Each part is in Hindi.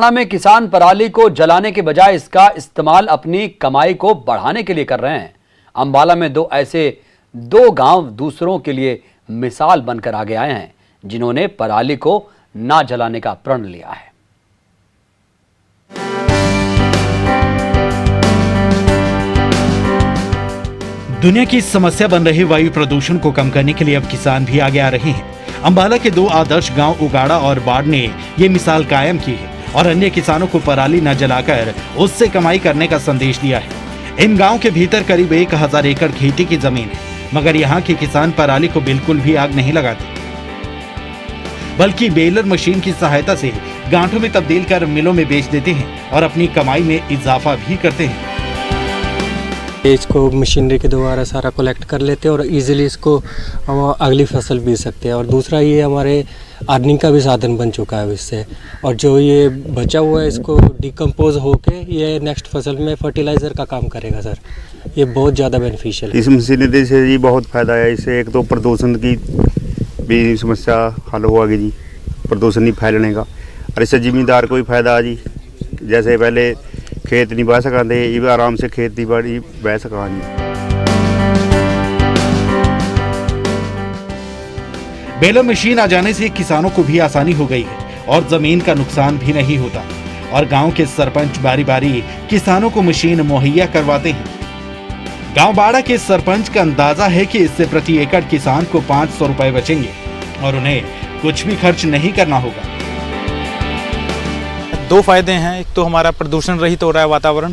हरियाणा में किसान पराली को जलाने के बजाय इसका इस्तेमाल अपनी कमाई को बढ़ाने के लिए कर रहे हैं। अंबाला में दो गांव दूसरों के लिए मिसाल बनकर आगे आए हैं, जिन्होंने पराली को ना जलाने का प्रण लिया है। दुनिया की समस्या बन रही वायु प्रदूषण को कम करने के लिए अब किसान भी आगे आ रहे हैं। अंबाला के दो आदर्श गांव उगाड़ा और बाढ़ ने ये मिसाल कायम की है और अन्य किसानों को पराली न जलाकर उससे कमाई करने का संदेश दिया है। इन गांव के भीतर करीब 1000 एकड़ खेती की जमीन है, मगर यहाँ के किसान पराली को बिल्कुल भी आग नहीं लगाते, बल्कि बेलर मशीन की सहायता से गांठों में तब्दील कर मिलों में बेच देते हैं और अपनी कमाई में इजाफा भी करते हैं। इसको मशीनरी के द्वारा सारा कलेक्ट कर लेते हैं और इजीली इसको हम अगली फसल बीज सकते हैं। और दूसरा ये हमारे अर्निंग का भी साधन बन चुका है इससे। और जो ये बचा हुआ है इसको डिकम्पोज होके ये नेक्स्ट फसल में फर्टिलाइज़र का काम करेगा सर। ये बहुत ज़्यादा बेनिफिशियल है। इस मशीनरी से जी बहुत फ़ायदा है। इससे एक तो प्रदूषण की भी समस्या हल होगी जी, प्रदूषण नहीं फैलने का। और इससे जिम्मेदार को भी फायदा है जी। जैसे पहले खेत नहीं बह सकाते, ये आराम से खेती बाड़ी बह सका जी। बेलर मशीन आ जाने से किसानों को भी आसानी हो गई है और जमीन का नुकसान भी नहीं होता। और गांव के सरपंच बारी बारी किसानों को मशीन मुहैया करवाते हैं। गांव बाड़ा के सरपंच का अंदाजा है कि इससे प्रति एकड़ किसान को 500 रुपए बचेंगे और उन्हें कुछ भी खर्च नहीं करना होगा। दो फायदे हैं, एक तो हमारा प्रदूषण रहित हो रहा है वातावरण,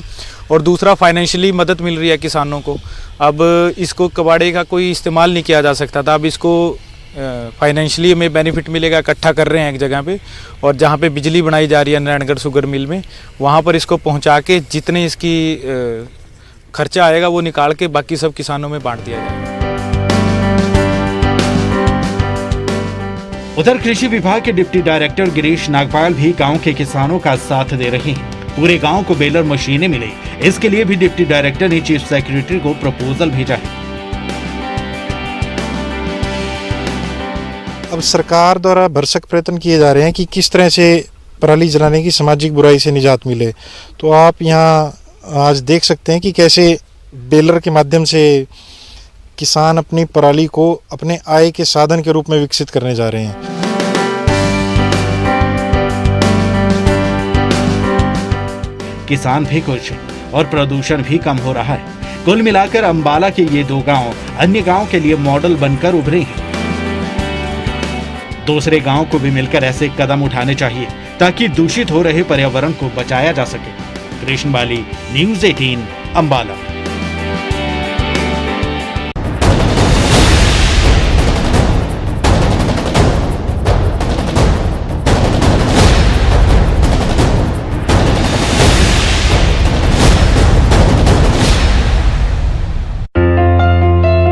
और दूसरा फाइनेंशियली मदद मिल रही है किसानों को। अब इसको कबाड़े का कोई इस्तेमाल नहीं किया जा सकता था, अब इसको फाइनेंशियली हमें बेनिफिट मिलेगा। इकट्ठा कर रहे हैं एक जगह पे, और जहाँ पे बिजली बनाई जा रही है नारायणगढ़ शुगर मिल में, वहाँ पर इसको पहुँचा के जितने इसकी खर्चा आएगा वो निकाल के बाकी सब किसानों में बांट दिया जाएगा। उधर कृषि विभाग के डिप्टी डायरेक्टर गिरीश नागपाल भी गांव के किसानों का साथ दे रहे हैं। पूरे गांव को बेलर मशीनें मिले, इसके लिए भी डिप्टी डायरेक्टर ने चीफ सेक्रेटरी को प्रपोजल भेजा है। अब सरकार द्वारा भरसक प्रयत्न किए जा रहे हैं कि किस तरह से पराली जलाने की सामाजिक बुराई से निजात मिले। तो आप यहाँ आज देख सकते हैं कि कैसे बेलर के माध्यम से किसान अपनी पराली को अपने आय के साधन के रूप में विकसित करने जा रहे हैं। किसान भी खुश हैं और प्रदूषण भी कम हो रहा है। कुल मिलाकर अंबाला के ये दो गांव अन्य गांव के लिए मॉडल बनकर उभरे हैं। दूसरे गांव को भी मिलकर ऐसे कदम उठाने चाहिए ताकि दूषित हो रहे पर्यावरण को बचाया जा सके। कृष्ण बाली, न्यूज़ 18, अंबाला।